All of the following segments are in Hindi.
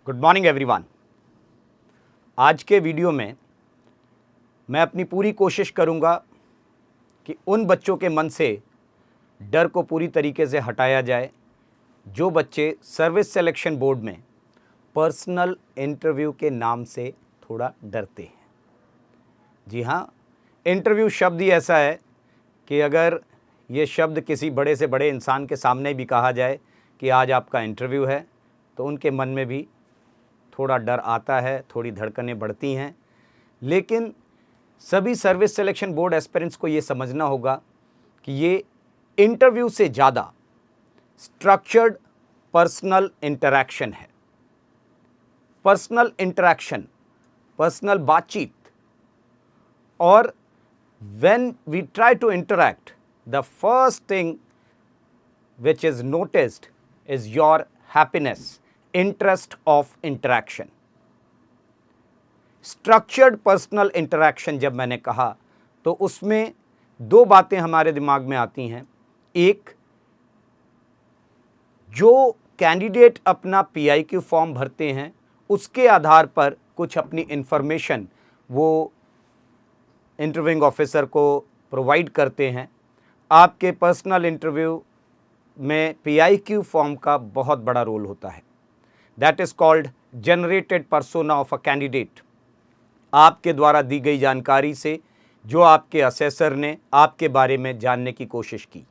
Good morning everyone. आज के वीडियो में मैं अपनी पूरी कोशिश करूंगा कि उन बच्चों के मन से डर को पूरी तरीके से हटाया जाए जो बच्चे सर्विस सिलेक्शन बोर्ड में पर्सनल इंटरव्यू के नाम से थोड़ा डरते हैं। जी हाँ, इंटरव्यू शब्द ही ऐसा है कि अगर ये शब्द किसी बड़े से बड़े इंसान के सामने भी कहा जाए कि आज आपका इंटरव्यू है, तो उनके मन में भी थोड़ा डर आता है, थोड़ी धड़कनें बढ़ती हैं। लेकिन सभी सर्विस सिलेक्शन बोर्ड एस्पिरेंट्स को ये समझना होगा कि ये इंटरव्यू से ज़्यादा स्ट्रक्चर्ड पर्सनल इंटरैक्शन है। पर्सनल इंटरैक्शन, पर्सनल बातचीत। और when we try to interact, the first thing which is noticed is your happiness, interest of interaction. Structured personal interaction जब मैंने कहा तो उसमें दो बातें हमारे दिमाग में आती हैं। एक, जो कैंडिडेट अपना PIQ फॉर्म भरते हैं उसके आधार पर कुछ अपनी इंफॉर्मेशन वो इंटरव्यूइंग ऑफिसर को प्रोवाइड करते हैं। आपके पर्सनल इंटरव्यू में PIQ फॉर्म का बहुत बड़ा रोल होता है। That is called generated persona of a candidate. आपके द्वारा दी गई जानकारी से जो आपके असेसर ने आपके बारे में जानने की कोशिश की।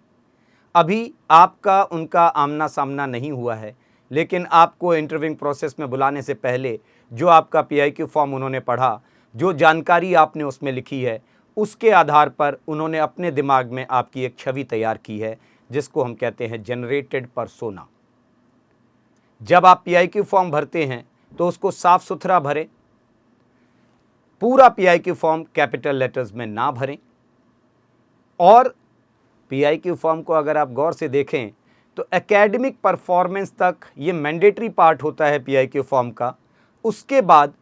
अभी आपका उनका आमना सामना नहीं हुआ है, लेकिन आपको इंटरव्यूइंग प्रोसेस में बुलाने से पहले जो आपका PIQ फॉर्म उन्होंने पढ़ा, जो जानकारी आपने उसमें लिखी है, उसके आधार पर उन्होंने अपने दिमाग में आपकी एक छवि तैयार की है, जिसको हम कहते हैं जनरेटेड पर्सोना। जब आप PIQ फॉर्म भरते हैं तो उसको साफ सुथरा भरें। पूरा PIQ फॉर्म कैपिटल लेटर्स में ना भरें। और PIQ फॉर्म को अगर आप गौर से देखें तो एकेडमिक परफॉर्मेंस तक ये मैंडेटरी पार्ट होता है PIQ फॉर्म का। उसके बाद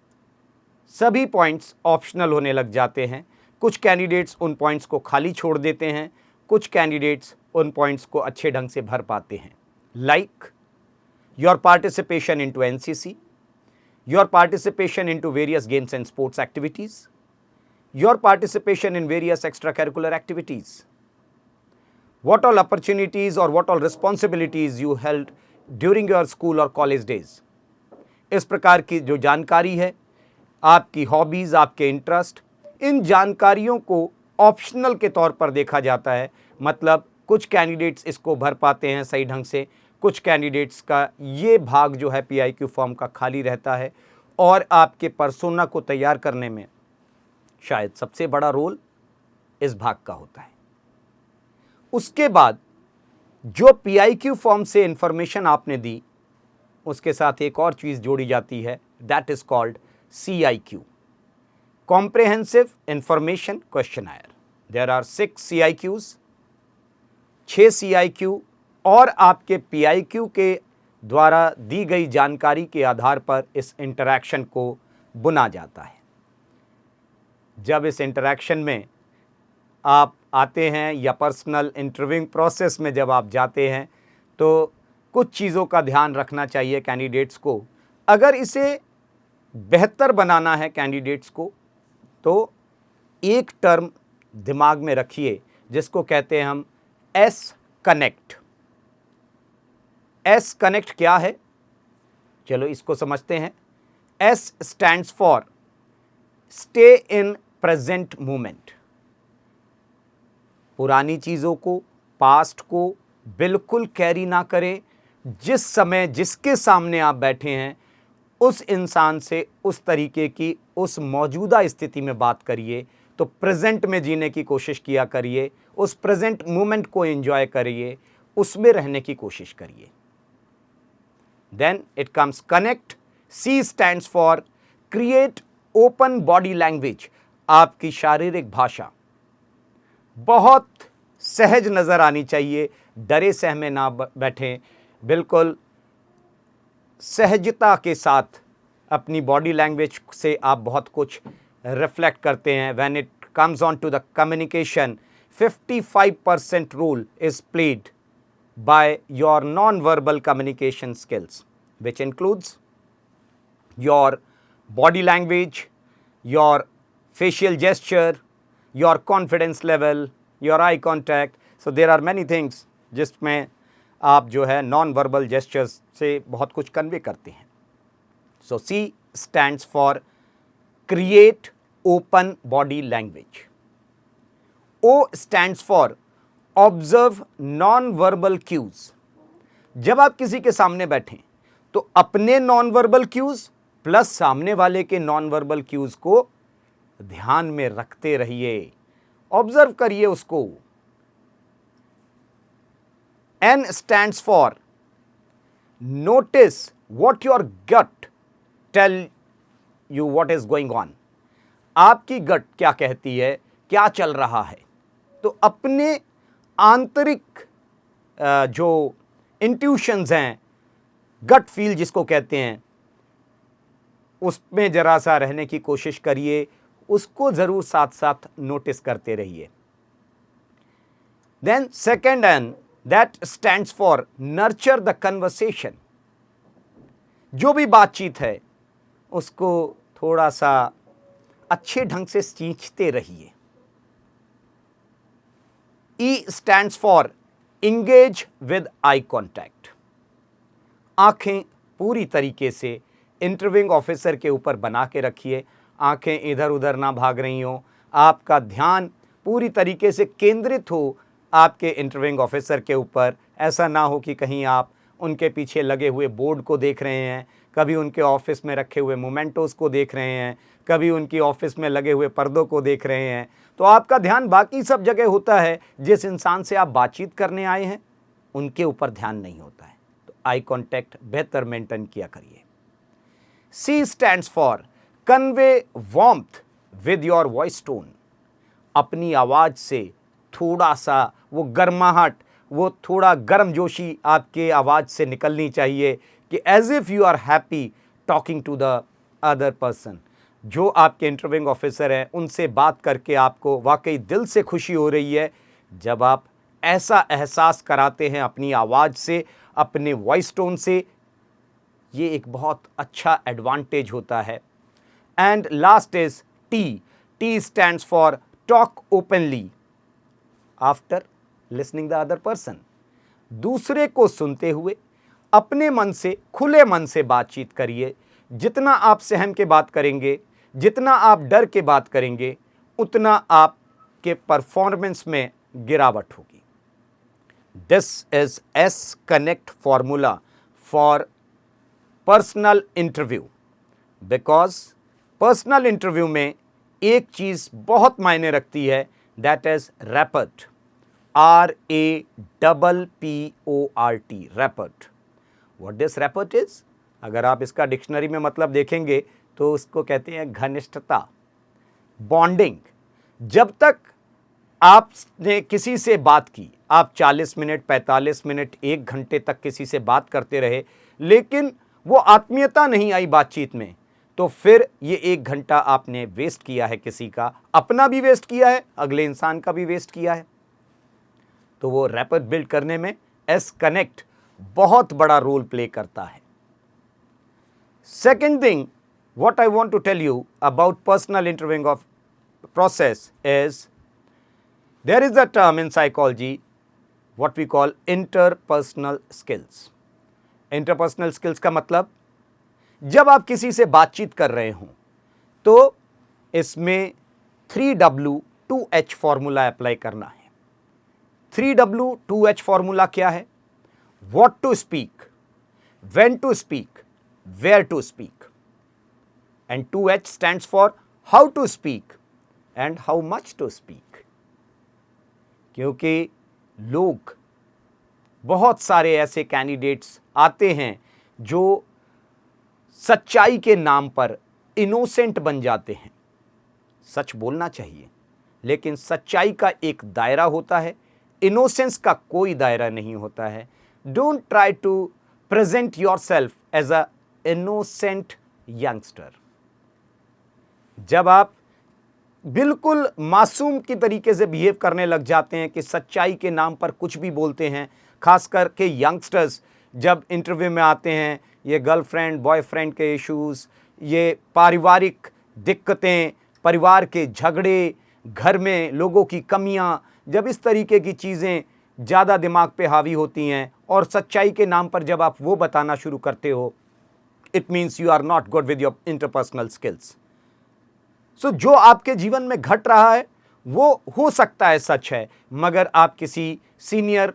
सभी पॉइंट्स ऑप्शनल होने लग जाते हैं। कुछ कैंडिडेट्स उन पॉइंट्स को खाली छोड़ देते हैं, कुछ कैंडिडेट्स उन पॉइंट्स को अच्छे ढंग से भर पाते हैं। Like your participation into NCC, your participation into various games and sports activities, your participation in various extra curricular activities, what all opportunities or what all responsibilities you held during your school or college days। इस प्रकार की जो जानकारी है, आपकी हॉबीज़, आपके इंटरेस्ट, इन जानकारियों को ऑप्शनल के तौर पर देखा जाता है। मतलब कुछ कैंडिडेट्स इसको भर पाते हैं सही ढंग से, कुछ कैंडिडेट्स का ये भाग जो है PIQ फॉर्म का खाली रहता है। और आपके पर्सोना को तैयार करने में शायद सबसे बड़ा रोल इस भाग का होता है। उसके बाद जो PIQ फॉर्म से इंफॉर्मेशन आपने दी, उसके साथ एक और चीज़ जोड़ी जाती है, that is called CIQ, comprehensive information questionnaire. There are 6 CIQs, 6 CIQ, और आपके PIQ के द्वारा दी गई जानकारी के आधार पर इस इंटरैक्शन को बुना जाता है। जब इस इंटरैक्शन में आप आते हैं या पर्सनल इंटरव्यूइंग प्रोसेस में जब आप जाते हैं तो कुछ चीज़ों का ध्यान रखना चाहिए कैंडिडेट्स को। अगर इसे बेहतर बनाना है कैंडिडेट्स को तो एक टर्म दिमाग में रखिए जिसको कहते हैं हम S कनेक्ट। S कनेक्ट क्या है, चलो इसको समझते हैं। S stands for stay in present moment. पुरानी चीज़ों को, पास्ट को बिल्कुल कैरी ना करें। जिस समय जिसके सामने आप बैठे हैं उस इंसान से उस तरीके की, उस मौजूदा स्थिति में बात करिए। तो प्रेजेंट में जीने की कोशिश किया करिए, उस प्रेजेंट मोमेंट को एंजॉय करिए, उसमें रहने की कोशिश करिए। Then it comes connect. C stands for create open body language. आपकी शारीरिक भाषा बहुत सहज नज़र आनी चाहिए, डरे सहमे ना बैठें, बिल्कुल सहजता के साथ अपनी बॉडी लैंग्वेज से आप बहुत कुछ रिफ्लेक्ट करते हैं। When it comes on to the communication, 55% role is played by your non-verbal communication skills, which includes your body language, your facial gesture, your confidence level, your eye contact. So there are many things जिसमें आप जो है नॉन वर्बल जेस्चर्स से बहुत कुछ कन्वे करते हैं. So C stands for create open body language. O stands for observe non-verbal cues. जब आप किसी के सामने बैठें तो अपने नॉन वर्बल क्यूज प्लस सामने वाले के नॉन वर्बल क्यूज को ध्यान में रखते रहिए, ऑब्जर्व करिए उसको. N stands for notice what your gut tell you what is going on. आपकी गट क्या कहती है, क्या चल रहा है. तो अपने आंतरिक जो इंट्यूशंस हैं, गट फील जिसको कहते हैं, उसमें जरा सा रहने की कोशिश करिए, उसको जरूर साथ साथ नोटिस करते रहिए. Then second N, that stands for nurture the conversation. जो भी बातचीत है उसको थोड़ा सा अच्छे ढंग से सींचते रहिए. E stands for engage with eye contact. आंखें पूरी तरीके से इंटरव्यूइंग ऑफिसर के ऊपर बना के रखिए. आंखें इधर उधर ना भाग रही हों, आपका ध्यान पूरी तरीके से केंद्रित हो आपके इंटरव्यूइंग ऑफिसर के ऊपर. ऐसा ना हो कि कहीं आप उनके पीछे लगे हुए बोर्ड को देख रहे हैं, कभी उनके ऑफिस में रखे हुए मोमेंटोस को देख रहे हैं, कभी उनकी ऑफिस में लगे हुए पर्दों को देख रहे हैं. तो आपका ध्यान बाकी सब जगह होता है, जिस इंसान से आप बातचीत करने आए हैं उनके ऊपर ध्यान नहीं होता है. तो आई कांटेक्ट बेहतर मेंटेन किया करिए. C stands for convey warmth with your voice tone. अपनी आवाज से थोड़ा सा वो गर्माहट, वो थोड़ा गर्मजोशी आपके आवाज से निकलनी चाहिए कि as if you are happy talking to the other person. जो आपके इंटरव्यूइंग ऑफिसर हैं उनसे बात करके आपको वाकई दिल से खुशी हो रही है. जब आप ऐसा एहसास कराते हैं अपनी आवाज़ से, अपने वॉइस टोन से, ये एक बहुत अच्छा एडवांटेज होता है. And last is T. T stands for talk openly after listening the other person. दूसरे को सुनते हुए अपने मन से, खुले मन से बातचीत करिए. जितना आप सहम के बात करेंगे, जितना आप डर के बात करेंगे, उतना आपके परफॉर्मेंस में गिरावट होगी. This is S connect formula for personal interview. Because personal interview में एक चीज बहुत मायने रखती है, that is rapport. RAPPORT, rapport. What this rapport is? अगर आप इसका डिक्शनरी में मतलब देखेंगे तो उसको कहते हैं घनिष्ठता, बॉन्डिंग. जब तक आपने किसी से बात की, आप 40 मिनट, 45 मिनट, 1 घंटे तक किसी से बात करते रहे, लेकिन वो आत्मीयता नहीं आई बातचीत में, तो फिर ये 1 घंटा आपने वेस्ट किया है, किसी का अपना भी वेस्ट किया है, अगले इंसान का भी वेस्ट किया है. तो वो रैपट बिल्ड करने में S कनेक्ट बहुत बड़ा रोल प्ले करता है. Second thing, what I want to tell you about personal interviewing of process is, there is a term in psychology what we call interpersonal skills. Interpersonal skills का मतलब, जब आप किसी से बातचीत कर रहे हों तो इसमें 3W 2H फॉर्मूला अप्लाई करना है. 3W 2H फॉर्मूला क्या है? What to speak, when to speak, where to speak. And 2H stands for how to speak and how much to speak. क्योंकि लोग, बहुत सारे ऐसे कैंडिडेट्स आते हैं जो सच्चाई के नाम पर इनोसेंट बन जाते हैं. सच बोलना चाहिए, लेकिन सच्चाई का एक दायरा होता है, इनोसेंस का कोई दायरा नहीं होता है. Don't try to present yourself as a innocent youngster. जब आप बिल्कुल मासूम की तरीके से बिहेव करने लग जाते हैं कि सच्चाई के नाम पर कुछ भी बोलते हैं, खास करके यंगस्टर्स जब इंटरव्यू में आते हैं ये गर्लफ्रेंड बॉयफ्रेंड के इश्यूज़, ये पारिवारिक दिक्कतें, परिवार के झगड़े, घर में लोगों की कमियां, जब इस तरीके की चीज़ें ज़्यादा दिमाग पे हावी होती हैं और सच्चाई के नाम पर जब आप वो बताना शुरू करते हो, it means you are not good with your interpersonal skills. So जो आपके जीवन में घट रहा है वो हो सकता है सच है, मगर आप किसी सीनियर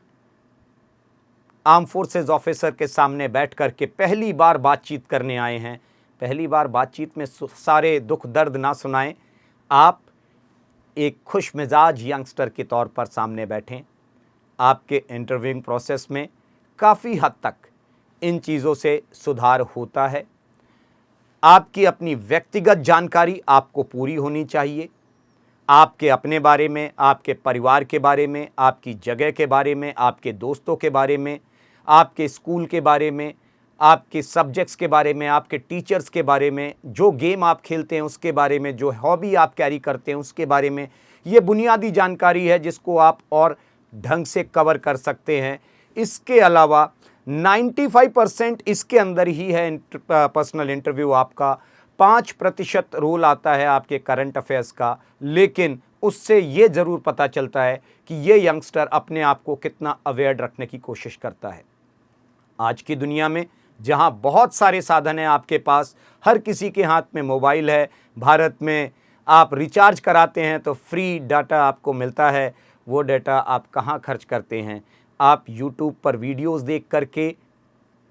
आर्म फोर्सेस ऑफिसर के सामने बैठ कर के पहली बार बातचीत करने आए हैं, पहली बार बातचीत में सारे दुख दर्द ना सुनाएं। आप एक खुश मिजाज यंगस्टर के तौर पर सामने बैठें। आपके इंटरव्यूइंग प्रोसेस में काफ़ी हद तक इन चीज़ों से सुधार होता है। आपकी अपनी व्यक्तिगत जानकारी आपको पूरी होनी चाहिए, आपके अपने बारे में, आपके परिवार के बारे में, आपकी जगह के बारे में, आपके दोस्तों के बारे में, आपके स्कूल के बारे में, आपके सब्जेक्ट्स के बारे में, आपके टीचर्स के बारे में, जो गेम आप खेलते हैं उसके बारे में, जो हॉबी आप कैरी करते हैं उसके बारे में। ये बुनियादी जानकारी है जिसको आप और ढंग से कवर कर सकते हैं। इसके अलावा 95% इसके अंदर ही है पर्सनल इंटरव्यू आपका। 5% रोल आता है आपके करंट अफेयर्स का, लेकिन उससे ये ज़रूर पता चलता है कि ये यंगस्टर अपने आप को कितना अवेयर रखने की कोशिश करता है। आज की दुनिया में जहां बहुत सारे साधन हैं आपके पास, हर किसी के हाथ में मोबाइल है, भारत में आप रिचार्ज कराते हैं तो फ्री डाटा आपको मिलता है। वो डाटा आप कहां खर्च करते हैं? आप यूट्यूब पर वीडियोस देख करके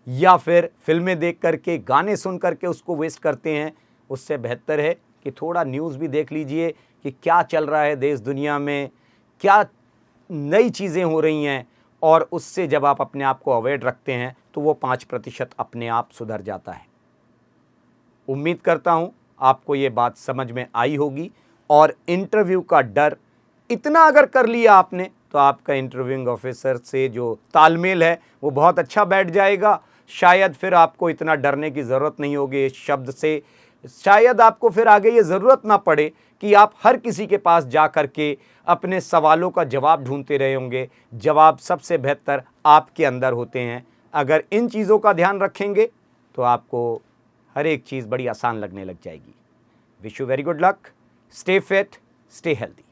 या फिर फिल्में देख करके, गाने सुन करके उसको वेस्ट करते हैं। उससे बेहतर है कि थोड़ा न्यूज़ भी देख लीजिए कि क्या चल रहा है देश दुनिया में, क्या नई चीज़ें हो रही हैं, और उससे जब आप अपने आप को अवेयर रखते हैं तो वो 5% अपने आप सुधर जाता है। उम्मीद करता हूँ आपको ये बात समझ में आई होगी, और इंटरव्यू का डर इतना अगर कर लिया आपने तो आपका इंटरव्यूइंग ऑफिसर से जो तालमेल है वो बहुत अच्छा बैठ जाएगा। शायद फिर आपको इतना डरने की ज़रूरत नहीं होगी इस शब्द से। शायद आपको फिर आगे ये ज़रूरत ना पड़े कि आप हर किसी के पास जा कर के अपने सवालों का जवाब ढूंढते रहे होंगे। जवाब सबसे बेहतर आपके अंदर होते हैं। अगर इन चीज़ों का ध्यान रखेंगे तो आपको हर एक चीज़ बड़ी आसान लगने लग जाएगी। Wish you very good luck, stay fit, stay healthy.